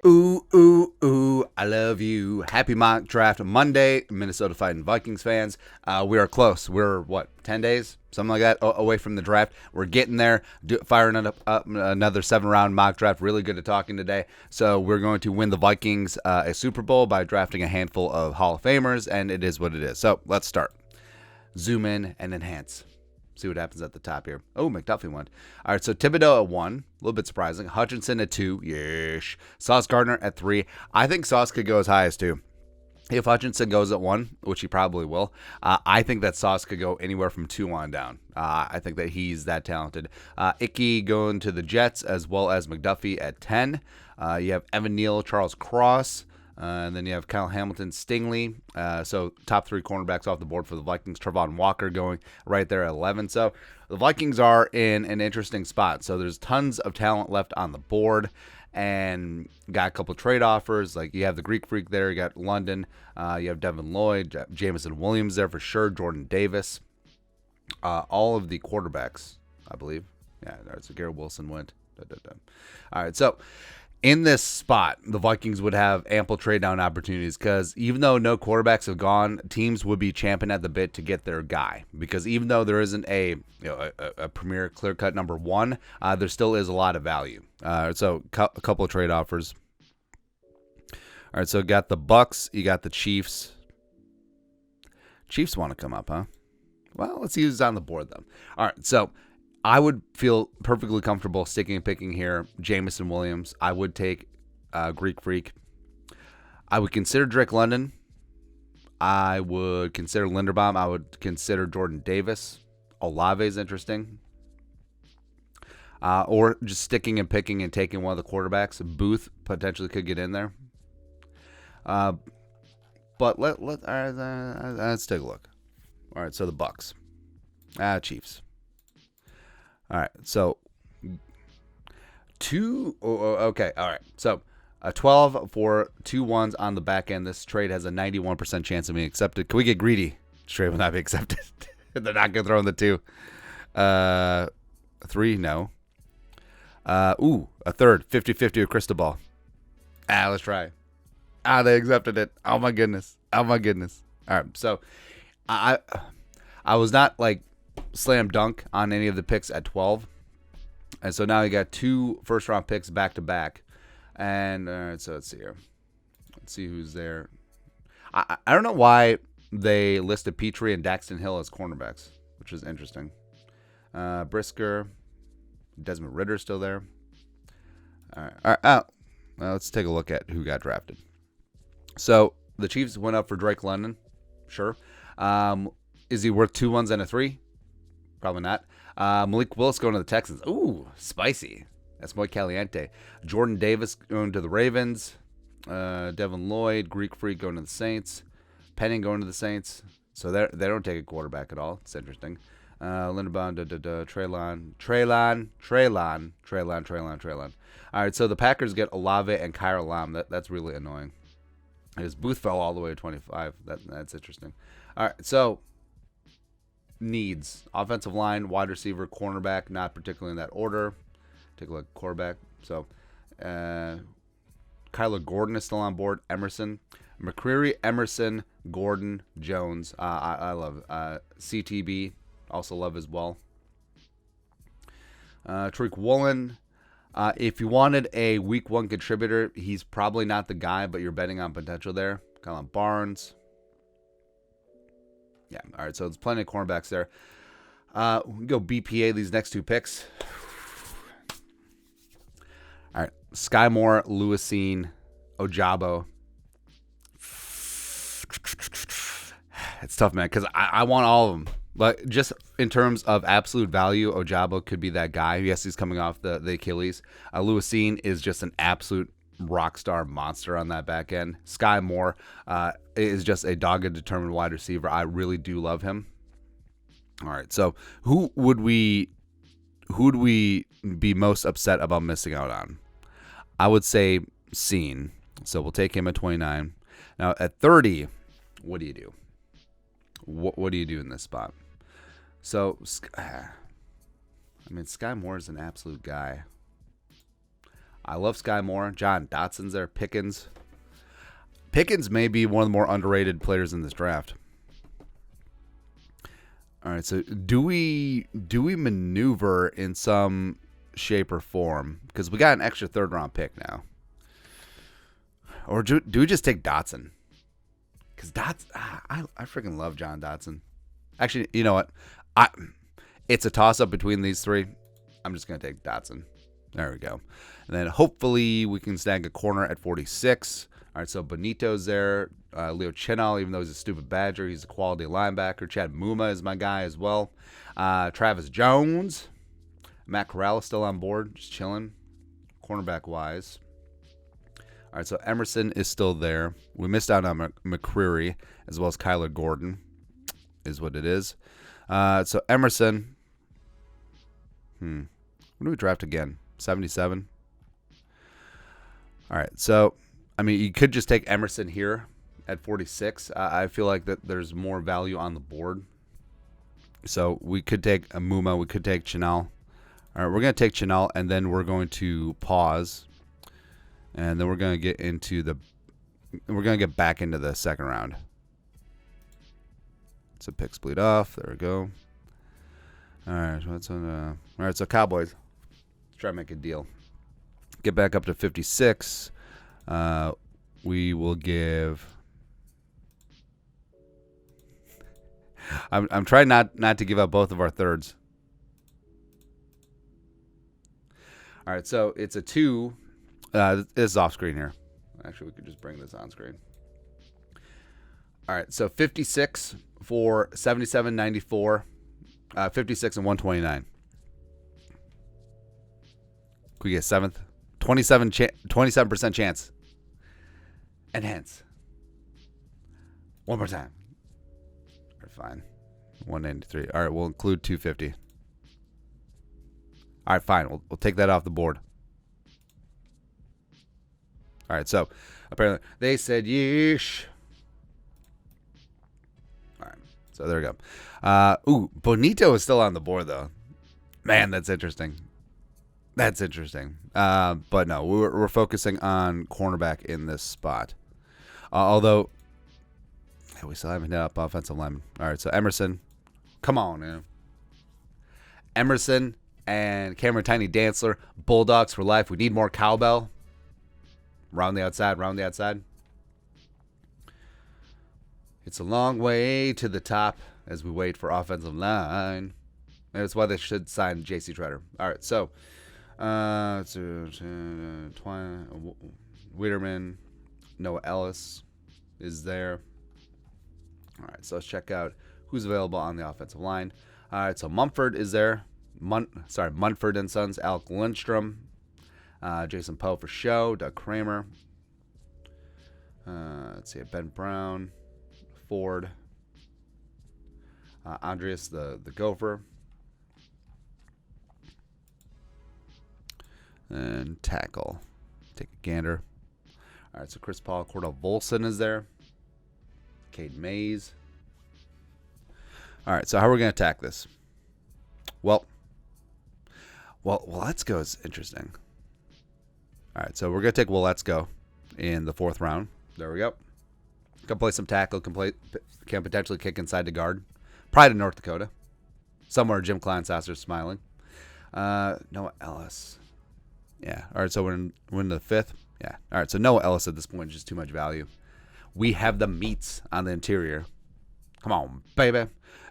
Ooh, ooh, ooh, I love you. Happy mock draft Monday, Minnesota fighting Vikings fans. We are close. We're, 10 days? Something like that away from the draft. We're getting there, firing up another 7-round mock draft. Really good at talking today. So we're going to win the Vikings a Super Bowl by drafting a handful of Hall of Famers, and it is what it is. So let's start. Zoom in and enhance. See what happens at the top here. Oh, McDuffie went. All right, so Thibodeau at 1. A little bit surprising. Hutchinson at 2. Yeesh. Sauce Gardner at 3. I think Sauce could go as high as 2. If Hutchinson goes at 1, which he probably will, I think that Sauce could go anywhere from 2 on down. I think that he's that talented. Icky going to the Jets, as well as McDuffie at 10. You have Evan Neal, Charles Cross. And then you have Kyle Hamilton, Stingley. So top 3 cornerbacks off the board for the Vikings. Trevon Walker going right there at 11. So the Vikings are in an interesting spot. So there's tons of talent left on the board. And got a couple trade offers. Like you have the Greek Freak there. You got London. You have Devin Lloyd. Jamison Williams there for sure. Jordan Davis. All of the quarterbacks, I believe. Yeah, all right, so Garrett Wilson went. All right, so in this spot, the Vikings would have ample trade down opportunities because even though no quarterbacks have gone, teams would be champing at the bit to get their guy. Because even though there isn't a premier clear cut number 1, there still is a lot of value. So a couple of trade offers. All right, so got the Bucks, you got the Chiefs. Chiefs want to come up, huh? Well, let's see who's on the board then. All right, so I would feel perfectly comfortable sticking and picking here. Jamison Williams. I would take Greek Freak. I would consider Drake London. I would consider Linderbaum. I would consider Jordan Davis. Olave is interesting. Or just sticking and picking and taking one of the quarterbacks. Booth potentially could get in there. But let's take a look. All right, so the Bucks. Chiefs. All right, so okay, all right. So a 12 for 2 1s on the back end. This trade has a 91% chance of being accepted. Can we get greedy? This trade will not be accepted. They're not going to throw in the 2. 3, no. A third, 50-50 with Cristobal. Let's try. They accepted it. Oh, my goodness. All right, so I was not like slam dunk on any of the picks at 12. And so now you got 2 first-round picks back-to-back. And all right, so let's see here. Let's see who's there. I don't know why they listed Petrie and Daxton Hill as cornerbacks, which is interesting. Brisker. Desmond Ritter's still there. All right. Well, let's take a look at who got drafted. So the Chiefs went up for Drake London. Sure. Is he worth 2 1s and a 3? Probably not. Malik Willis going to the Texans. Ooh, spicy. That's muy caliente. Jordan Davis going to the Ravens. Devin Lloyd, Greek Freak going to the Saints. Penning going to the Saints. So they don't take a quarterback at all. It's interesting. Linderbaum, Treylon. All right, so the Packers get Olave and Kyra Lam. That's really annoying. His Booth fell all the way to 25. That's interesting. All right, so needs. Offensive line, wide receiver, cornerback, not particularly in that order. Take a look at quarterback. So Kyler Gordon is still on board. Emerson. McCreary, Emerson, Gordon, Jones. I love CTB. Also love as well. Tariq Woolen. If you wanted a week 1 contributor, he's probably not the guy, but you're betting on potential there. Colin Barnes. Yeah, all right, so there's plenty of cornerbacks there. We can go BPA these next 2 picks. All right, Sky Moore, Lewisine, Ojabo. It's tough, man, because I want all of them. But just in terms of absolute value, Ojabo could be that guy. Yes, he's coming off the Achilles. Lewisine is just an absolute rock star monster on that back end. Sky Moore is just a dogged, determined wide receiver. I really do love him. All right, so who would we be most upset about missing out on? I would say Scene. So we'll take him at 29. Now at 30, what do you do? What do you do in this spot? So, I mean, Sky Moore is an absolute guy. I love Sky Moore. John Dotson's there. Pickens. Pickens may be one of the more underrated players in this draft. All right, so do we maneuver in some shape or form? Because we got an extra third-round pick now. Or do we just take Dotson? Because I freaking love John Dotson. Actually, you know what? It's a toss-up between these three. I'm just going to take Dotson. There we go. And then hopefully we can snag a corner at 46. All right, so Benito's there. Leo Chenal, even though he's a stupid Badger, he's a quality linebacker. Chad Muma is my guy as well. Travis Jones. Matt Corral is still on board, just chilling, cornerback-wise. All right, so Emerson is still there. We missed out on McCreary as well as Kyler Gordon is what it is. So Emerson. When do we draft again? 77? All right, so, I mean, you could just take Emerson here at 46. I feel like that there's more value on the board. So we could take Muma. We could take Chenal. All right, we're going to take Chenal, and then we're going to pause. And then we're going to get into we're going to get back into the second round. So pick split off. There we go. All right, all right, so Cowboys. Let's try to make a deal. Get back up to 56. We will give. I'm trying not to give up both of our thirds. All right, so it's a 2. This is off screen here. Actually, we could just bring this on screen. All right, so 56 for 77.94, 56 and 129. Could we get 7th? 27% chance. And hence. One more time. All right, fine. 193. All right, we'll include 250. All right, fine. We'll take that off the board. All right, so apparently they said yeesh. All right, so there we go. Bonito is still on the board, though. Man, that's interesting. That's interesting. But no, we're focusing on cornerback in this spot. Although, we still haven't hit up offensive lineman. All right, so Emerson. Come on, man. Emerson and Cameron Tiny Dantzler, Bulldogs for life. We need more cowbell. Round the outside. It's a long way to the top as we wait for offensive line. And that's why they should sign J.C. Treader. All right, so Wiederman, Noah Ellis is there. All right, so let's check out who's available on the offensive line. All right, so Mumford is there. Munford and Sons, Alec Lindstrom, Jason Poe for show, Doug Kramer. Let's see, Ben Brown, Ford, Andreas the Gopher, and tackle. Take a gander. All right, so Chris Paul, Cordell Volson is there. Cade Mays. All right, so how are we going to attack this? Well, let's go is interesting. All right, so we're going to take Let's Go in the 4th round. There we go. Can play some tackle. Can potentially kick inside the guard. Pride of North Dakota. Somewhere Jim Kleinsasser's smiling. Noah Ellis. Yeah. All right, so we're in the 5th. Yeah. All right, so Noah Ellis at this point is just too much value. We have the meats on the interior. Come on, baby.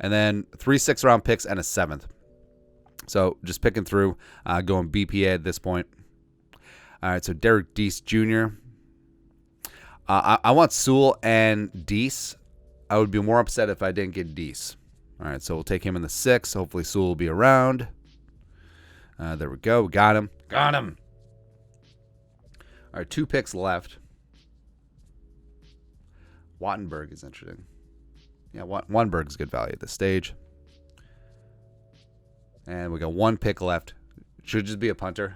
And then 3 6th-round picks and a 7th. So just picking through, going BPA at this point. All right, so Derek Deese Jr. I want Sewell and Deese. I would be more upset if I didn't get Deese. All right, so we'll take him in the 6th. Hopefully Sewell will be around. There we go. We got him. Got him. All right, 2 picks left. Wattenberg is interesting. Yeah, Wattenberg's good value at this stage. And we got 1 pick left. Should just be a punter.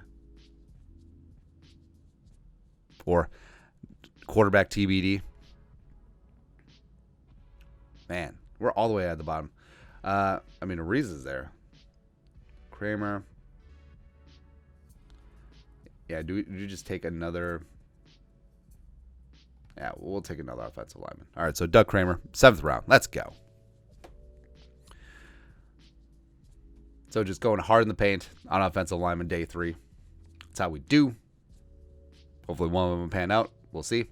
Or quarterback TBD. Man, we're all the way at the bottom. Ariz is there. Kramer. Yeah, do you just take another? Yeah, we'll take another offensive lineman. All right, so Doug Kramer, 7th round. Let's go. So just going hard in the paint on offensive lineman day 3. That's how we do. Hopefully one of them will pan out. We'll see.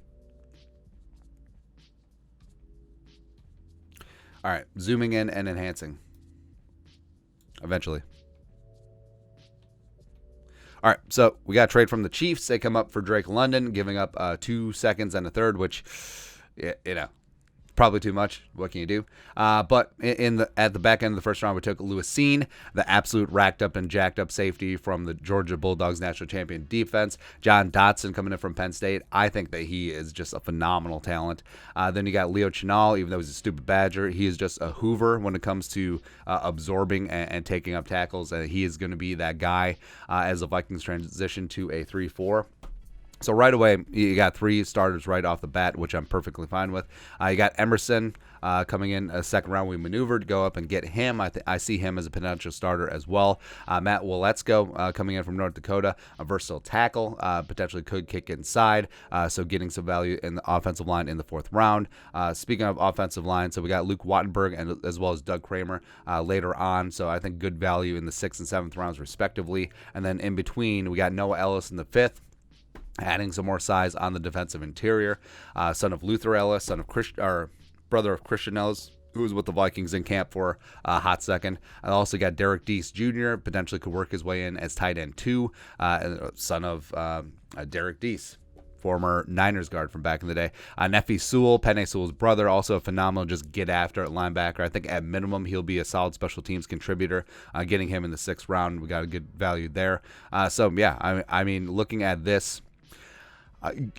All right, zooming in and enhancing. Eventually. All right, so we got a trade from the Chiefs. They come up for Drake London, giving up 2 seconds and a third, which, probably too much. What can you do? But at the back end of the first round, we took Lewis Seen, the absolute racked up and jacked up safety from the Georgia Bulldogs national champion defense. John Dotson coming in from Penn State. I think that he is just a phenomenal talent. Then you got Leo Chenal, even though he's a stupid Badger. He is just a hoover when it comes to absorbing and taking up tackles. And he is going to be that guy as the Vikings transition to a 3-4. So right away, you got 3 starters right off the bat, which I'm perfectly fine with. You got Emerson coming in a second round. We maneuvered to go up and get him. I see him as a potential starter as well. Matt Woletsko coming in from North Dakota, a versatile tackle, potentially could kick inside, so getting some value in the offensive line in the 4th round. Speaking of offensive line, so we got Luke Wattenberg and as well as Doug Kramer later on, so I think good value in the 6th and 7th rounds respectively. And then in between, we got Noah Ellis in the 5th. Adding some more size on the defensive interior. Son of Luther Ellis, brother of Christian Ellis, who was with the Vikings in camp for a hot second. I also got Derek Deese Jr., potentially could work his way in as tight end 2, son of Derek Deese, former Niners guard from back in the day. Nefi Sewell, Penei Sewell's brother, also a phenomenal just get after at linebacker. I think at minimum he'll be a solid special teams contributor. Getting him in the 6th round, we got a good value there. I mean, looking at this,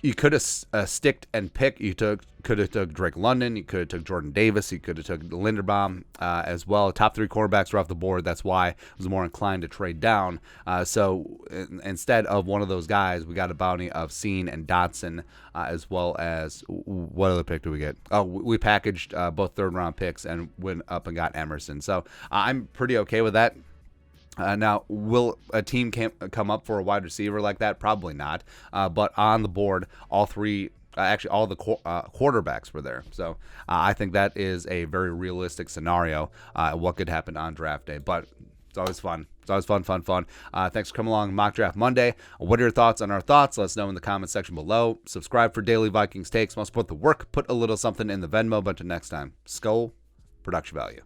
you could have sticked and picked. You could have took Drake London. You could have took Jordan Davis. You could have took Linderbaum as well. Top 3 cornerbacks were off the board. That's why I was more inclined to trade down. So instead of one of those guys, we got a bounty of Seen and Dotson, as well as what other pick do we get? Oh, we packaged both 3rd round picks and went up and got Emerson. So I'm pretty okay with that. Now, will a team come up for a wide receiver like that? Probably not. But on the board, all the quarterbacks were there. So I think that is a very realistic scenario, what could happen on draft day. But it's always fun. It's always fun. Thanks for coming along Mock Draft Monday. What are your thoughts on our thoughts? Let us know in the comment section below. Subscribe for daily Vikings takes. Most support the work. Put a little something in the Venmo. But until next time, Skull Production Value.